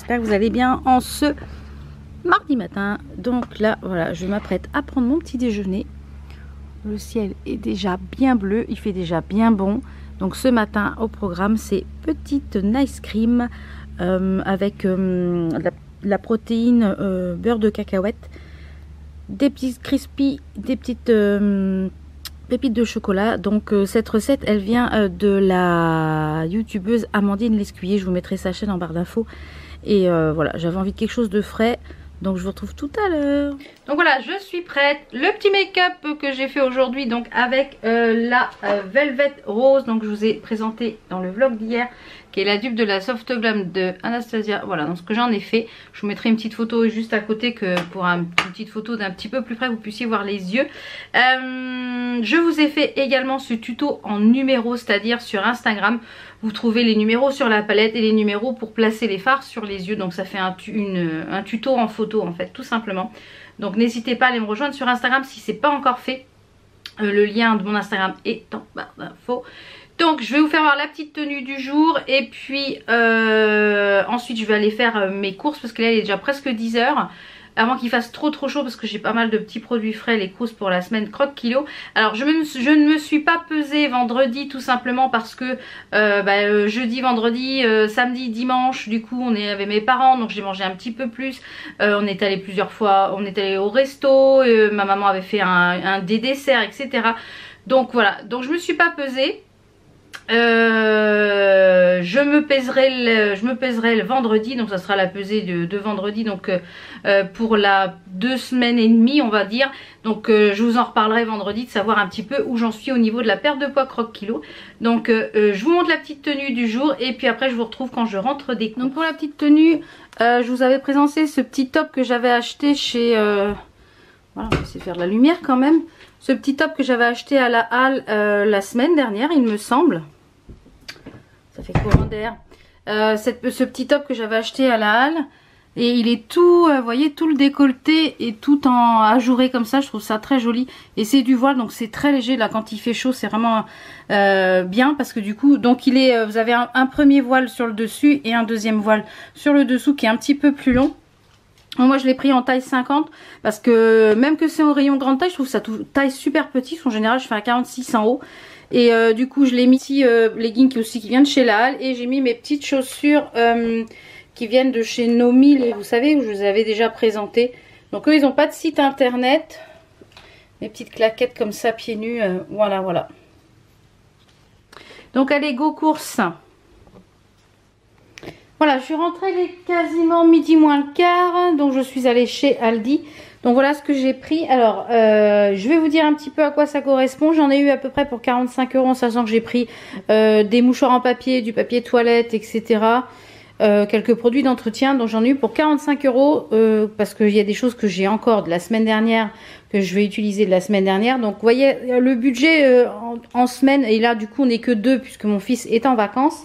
j'espère que vous allez bien en ce mardi matin. Donc là, voilà, je m'apprête à prendre mon petit déjeuner. Le ciel est déjà bien bleu, il fait déjà bien bon. Donc ce matin au programme, c'est petite nice cream avec la protéine beurre de cacahuète, des petites crispy, des petites pépites de chocolat. Donc cette recette elle vient de la youtubeuse Amandine Lescuyer. Je vous mettrai sa chaîne en barre d'infos. Et voilà, j'avais envie de quelque chose de frais. Donc je vous retrouve tout à l'heure. Donc voilà, je suis prête. Le petit make-up que j'ai fait aujourd'hui, donc avec la Velvet Rose. Donc je vous ai présenté dans le vlog d'hier, qui est la dupe de la Soft Glam de Anastasia. Voilà, donc ce que j'en ai fait. Je vous mettrai une petite photo juste à côté, que pour une petite photo d'un petit peu plus près, vous puissiez voir les yeux. Je vous ai fait également ce tuto en numéros, c'est-à-dire sur Instagram. Vous trouvez les numéros sur la palette et les numéros pour placer les fards sur les yeux. Donc ça fait un tuto en photo en fait, tout simplement. Donc n'hésitez pas à aller me rejoindre sur Instagram si c'est pas encore fait. Le lien de mon Instagram est en barre d'infos. Donc je vais vous faire voir la petite tenue du jour. Et puis ensuite je vais aller faire mes courses, parce que là il est déjà presque 10 h. Avant qu'il fasse trop chaud, parce que j'ai pas mal de petits produits frais, les courses pour la semaine croque kilo. Alors je ne me suis pas pesée vendredi, tout simplement parce que jeudi, vendredi, samedi, dimanche, du coup on est avec mes parents, donc j'ai mangé un petit peu plus. On est allé plusieurs fois, on est allé au resto, ma maman avait fait des desserts, etc. Donc voilà, donc je me suis pas pesée. Je me pèserai le vendredi, donc ça sera la pesée de vendredi, donc pour la 2 semaines et demie on va dire. Donc je vous en reparlerai vendredi, de savoir un petit peu où j'en suis au niveau de la perte de poids croque kilo. Donc je vous montre la petite tenue du jour et puis après je vous retrouve quand je rentre des cours. Donc pour la petite tenue, je vous avais présenté ce petit top que j'avais acheté chez voilà, on va essayer de faire de la lumière quand même. Ce petit top que j'avais acheté à la halle la semaine dernière, il me semble. Ça fait courant d'air. Ce petit top que j'avais acheté à la halle. Et il est tout, vous voyez, tout le décolleté et tout en ajouré comme ça. Je trouve ça très joli. Et c'est du voile, donc c'est très léger. Là, quand il fait chaud, c'est vraiment bien. Parce que du coup, donc il est, vous avez un premier voile sur le dessus et un deuxième voile sur le dessous qui est un petit peu plus long. Moi je l'ai pris en taille 50 parce que même que c'est au rayon grande taille, je trouve ça taille super petit. En général je fais un 46 en haut. Et du coup je l'ai mis ici, leggings qui viennent de chez la halle. Et j'ai mis mes petites chaussures qui viennent de chez Nomi. Vous savez, où je vous avais déjà présenté. Donc eux ils n'ont pas de site internet. Mes petites claquettes comme ça pieds nus, voilà voilà. Donc allez go course. Voilà, je suis rentrée, il est quasiment midi moins le quart, donc je suis allée chez Aldi. Donc voilà ce que j'ai pris. Alors, je vais vous dire un petit peu à quoi ça correspond. J'en ai eu à peu près pour 45 €, en sachant que j'ai pris des mouchoirs en papier, du papier toilette, etc. Quelques produits d'entretien, donc j'en ai eu pour 45 €, parce qu'il y a des choses que j'ai encore de la semaine dernière, que je vais utiliser de la semaine dernière. Donc vous voyez, le budget en semaine, et là du coup on n'est que 2 puisque mon fils est en vacances.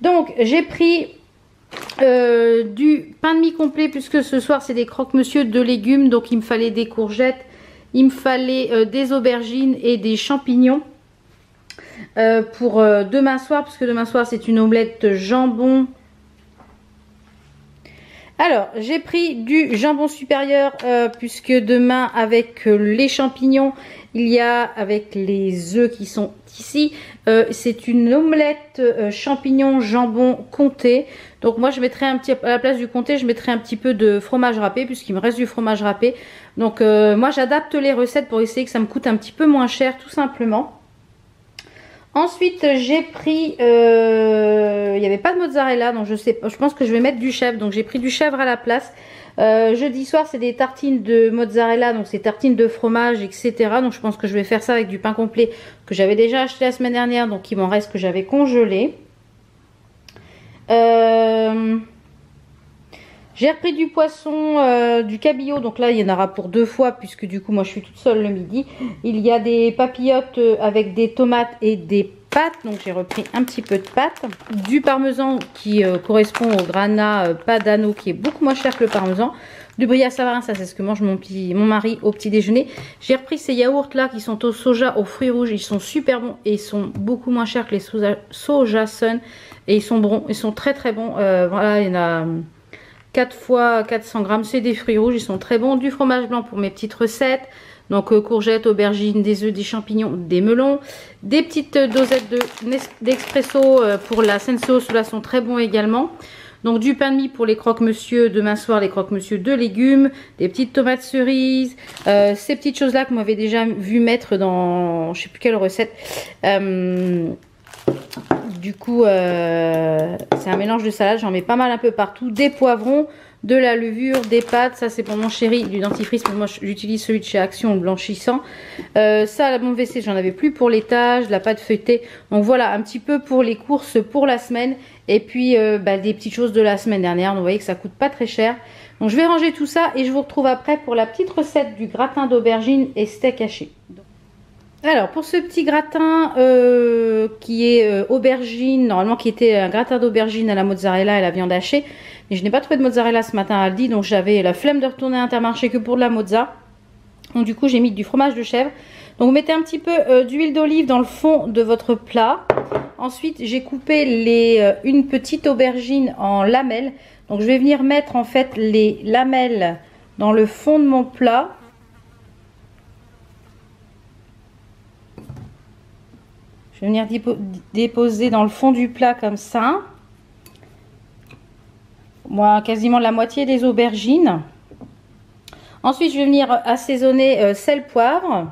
Donc j'ai pris du pain de mie complet, puisque ce soir c'est des croque-monsieur de légumes. Donc il me fallait des courgettes, il me fallait des aubergines et des champignons pour demain soir, puisque demain soir c'est une omelette jambon. Alors j'ai pris du jambon supérieur, puisque demain avec les champignons, il y a avec les œufs qui sont ici, c'est une omelette champignons jambon comté. Donc moi je mettrai un petit, à la place du comté, je mettrai un petit peu de fromage râpé, puisqu'il me reste du fromage râpé. Donc moi j'adapte les recettes pour essayer que ça me coûte un petit peu moins cher, tout simplement. Ensuite j'ai pris, il n'y avait pas de mozzarella, donc je pense que je vais mettre du chèvre, donc j'ai pris du chèvre à la place. Jeudi soir c'est des tartines de mozzarella, donc c'est tartines de fromage, etc. Donc je pense que je vais faire ça avec du pain complet que j'avais déjà acheté la semaine dernière, donc il m'en reste que j'avais congelé. J'ai repris du poisson, du cabillaud, donc là il y en aura pour 2 fois, puisque du coup moi je suis toute seule le midi. Il y a des papillotes avec des tomates et des pâtes, donc j'ai repris un petit peu de pâtes. Du parmesan qui correspond au grana Padano, qui est beaucoup moins cher que le parmesan. Du brie à Savarin, ça c'est ce que mange mon mari au petit déjeuner. J'ai repris ces yaourts là qui sont au soja, aux fruits rouges, ils sont super bons et ils sont beaucoup moins chers que les soja sun. Et ils sont bons, ils sont très très bons. Voilà, il y en a 4 fois 400 grammes, c'est des fruits rouges, ils sont très bons. Du fromage blanc pour mes petites recettes. Donc courgettes, aubergines, des œufs, des champignons, des melons. Des petites dosettes d'expresso pour la Senseo, ceux-là sont très bons également. Donc du pain de mie pour les croque-monsieur, demain soir les croque-monsieur de légumes, des petites tomates cerises, ces petites choses là que vous m'avez déjà vu mettre dans je sais plus quelle recette. Du coup c'est un mélange de salade, j'en mets pas mal un peu partout, des poivrons, de la levure, des pâtes, ça c'est pour mon chéri, du dentifrice, mais moi j'utilise celui de chez Action, le blanchissant. Ça, la bombe WC, j'en avais plus pour l'étage, de la pâte feuilletée. Donc voilà, un petit peu pour les courses pour la semaine. Et puis des petites choses de la semaine dernière. Donc vous voyez que ça coûte pas très cher. Donc je vais ranger tout ça et je vous retrouve après pour la petite recette du gratin d'aubergine et steak haché. Alors pour ce petit gratin qui est aubergine, normalement qui était un gratin d'aubergine à la mozzarella et la viande hachée. Mais je n'ai pas trouvé de mozzarella ce matin à Aldi, donc j'avais la flemme de retourner à Intermarché que pour de la mozza. Donc du coup j'ai mis du fromage de chèvre. Donc vous mettez un petit peu d'huile d'olive dans le fond de votre plat. Ensuite j'ai coupé une petite aubergine en lamelles. Donc je vais venir mettre en fait les lamelles dans le fond de mon plat. Je vais venir déposer dans le fond du plat comme ça. Moi, quasiment la moitié des aubergines. Ensuite, je vais venir assaisonner sel, poivre.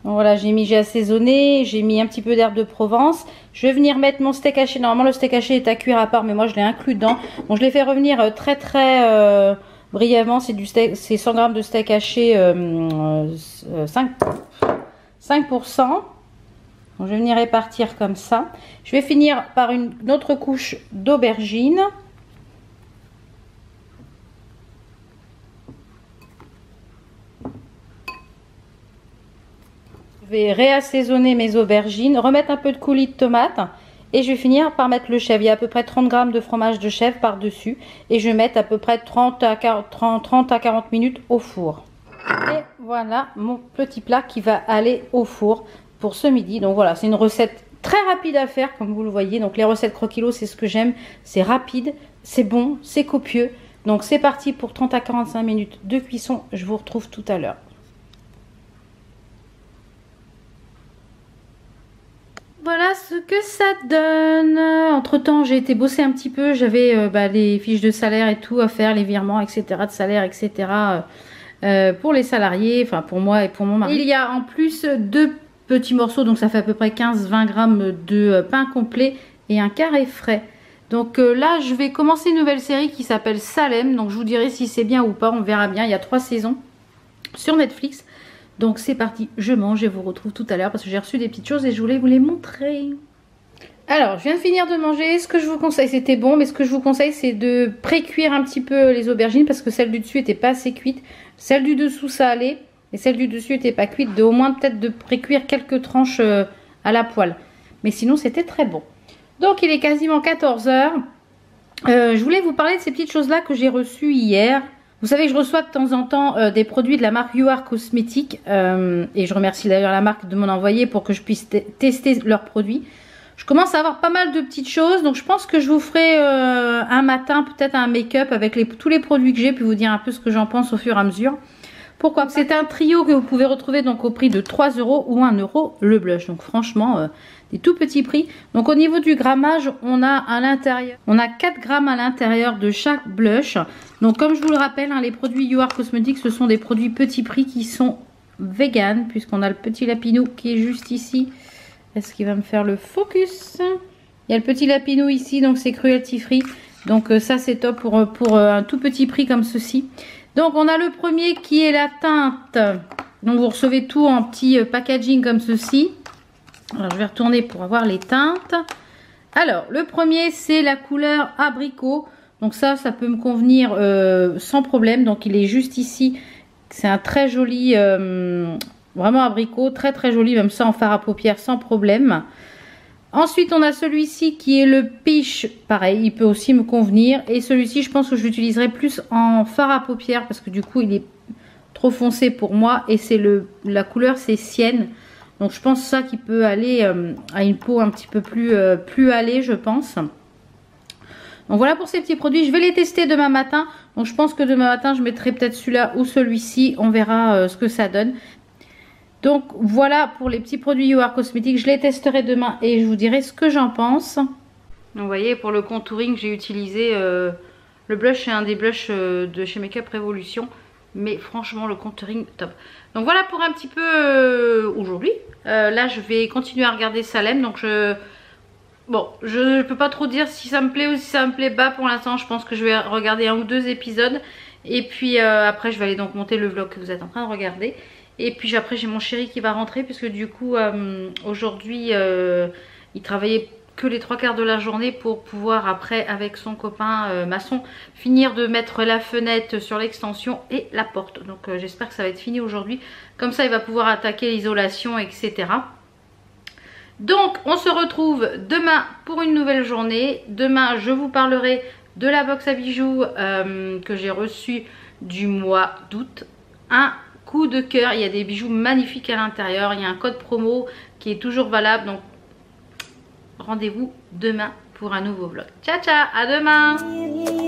Donc voilà, j'ai assaisonné, j'ai mis un petit peu d'herbe de Provence. Je vais venir mettre mon steak haché. Normalement, le steak haché est à cuire à part, mais moi, je l'ai inclus dedans. Donc, je l'ai fait revenir très brièvement. C'est 100 g de steak haché 5%. Donc, je vais venir répartir comme ça. Je vais finir par une autre couche d'aubergines. Je vais réassaisonner mes aubergines, remettre un peu de coulis de tomate et je vais finir par mettre le chèvre. Il y a à peu près 30 g de fromage de chèvre par-dessus et je vais mettre à peu près 30 à 40 minutes au four. Et voilà mon petit plat qui va aller au four pour ce midi. Donc voilà, c'est une recette très rapide à faire comme vous le voyez. Donc les recettes croquillos, c'est ce que j'aime. C'est rapide, c'est bon, c'est copieux. Donc c'est parti pour 30 à 45 minutes de cuisson. Je vous retrouve tout à l'heure. Voilà ce que ça donne. Entre temps j'ai été bosser un petit peu. J'avais les fiches de salaire et tout à faire, les virements etc. de salaire etc. Pour les salariés, enfin pour moi et pour mon mari. Il y a en plus 2 petits morceaux, donc ça fait à peu près 15-20 grammes de pain complet et un carré frais. Donc là je vais commencer une nouvelle série qui s'appelle Salem. Donc je vous dirai si c'est bien ou pas, on verra bien. Il y a 3 saisons sur Netflix. Donc c'est parti, je mange et vous retrouve tout à l'heure parce que j'ai reçu des petites choses et je voulais vous les montrer. Alors, je viens de finir de manger. Ce que je vous conseille, c'était bon, mais ce que je vous conseille, c'est de pré-cuire un petit peu les aubergines parce que celle du dessus n'était pas assez cuite. Celle du dessous, ça allait, et celle du dessus n'était pas cuite. De au moins peut-être de pré-cuire quelques tranches à la poêle. Mais sinon, c'était très bon. Donc, il est quasiment 14 h. Je voulais vous parler de ces petites choses-là que j'ai reçues hier. Vous savez que je reçois de temps en temps des produits de la marque You Are Cosmetics et je remercie d'ailleurs la marque de m'en envoyer pour que je puisse tester leurs produits. Je commence à avoir pas mal de petites choses, donc je pense que je vous ferai un matin peut-être un make-up avec tous les produits que j'ai, puis vous dire un peu ce que j'en pense au fur et à mesure. Pourquoi? C'est un trio que vous pouvez retrouver donc au prix de 3 € ou 1 € le blush. Donc franchement, des tout petits prix. Donc au niveau du grammage, on a à l'intérieur, on a 4 grammes à l'intérieur de chaque blush. Donc comme je vous le rappelle, hein, les produits You Are Cosmetics, ce sont des produits petits prix qui sont vegan, puisqu'on a le petit lapinou qui est juste ici. Est-ce qu'il va me faire le focus? Il y a le petit lapinou ici, donc c'est cruelty free. Donc ça c'est top pour un tout petit prix comme ceci. Donc on a le premier qui est la teinte. Donc vous recevez tout en petit packaging comme ceci. Alors je vais retourner pour avoir les teintes. Alors le premier c'est la couleur abricot. Donc ça peut me convenir sans problème. Donc il est juste ici. C'est un très joli, vraiment abricot. Très très joli, même ça en fard à paupières sans problème. Ensuite on a celui-ci qui est le peach. Pareil, il peut aussi me convenir. Et celui-ci je pense que je l'utiliserai plus en fard à paupières. Parce que du coup il est trop foncé pour moi. Et c'est la couleur c'est sienne. Donc je pense ça qui peut aller à une peau un petit peu plus allée je pense. Donc voilà pour ces petits produits. Je vais les tester demain matin. Donc je pense que demain matin, je mettrai peut-être celui-là ou celui-ci. On verra ce que ça donne. Donc voilà pour les petits produits You Are Cosmetics. Je les testerai demain et je vous dirai ce que j'en pense. Donc vous voyez, pour le contouring, j'ai utilisé le blush. C'est un des blushs de chez Makeup Revolution. Mais franchement, le contouring, top. Donc voilà pour un petit peu aujourd'hui. Là, je vais continuer à regarder Salem. Donc bon, je peux pas trop dire si ça me plaît ou si ça me plaît pas pour l'instant. Je pense que je vais regarder 1 ou 2 épisodes. Et puis après, je vais aller donc monter le vlog que vous êtes en train de regarder. Et puis après, j'ai mon chéri qui va rentrer puisque du coup, aujourd'hui, il travaillait que les 3/4 de la journée pour pouvoir après, avec son copain maçon, finir de mettre la fenêtre sur l'extension et la porte. Donc j'espère que ça va être fini aujourd'hui. Comme ça, il va pouvoir attaquer l'isolation, etc. Donc on se retrouve demain pour une nouvelle journée. Demain je vous parlerai de la box à bijoux que j'ai reçue du mois d'août. Un coup de cœur, il y a des bijoux magnifiques à l'intérieur. Il y a un code promo qui est toujours valable. Donc rendez-vous demain pour un nouveau vlog. Ciao ciao, à demain.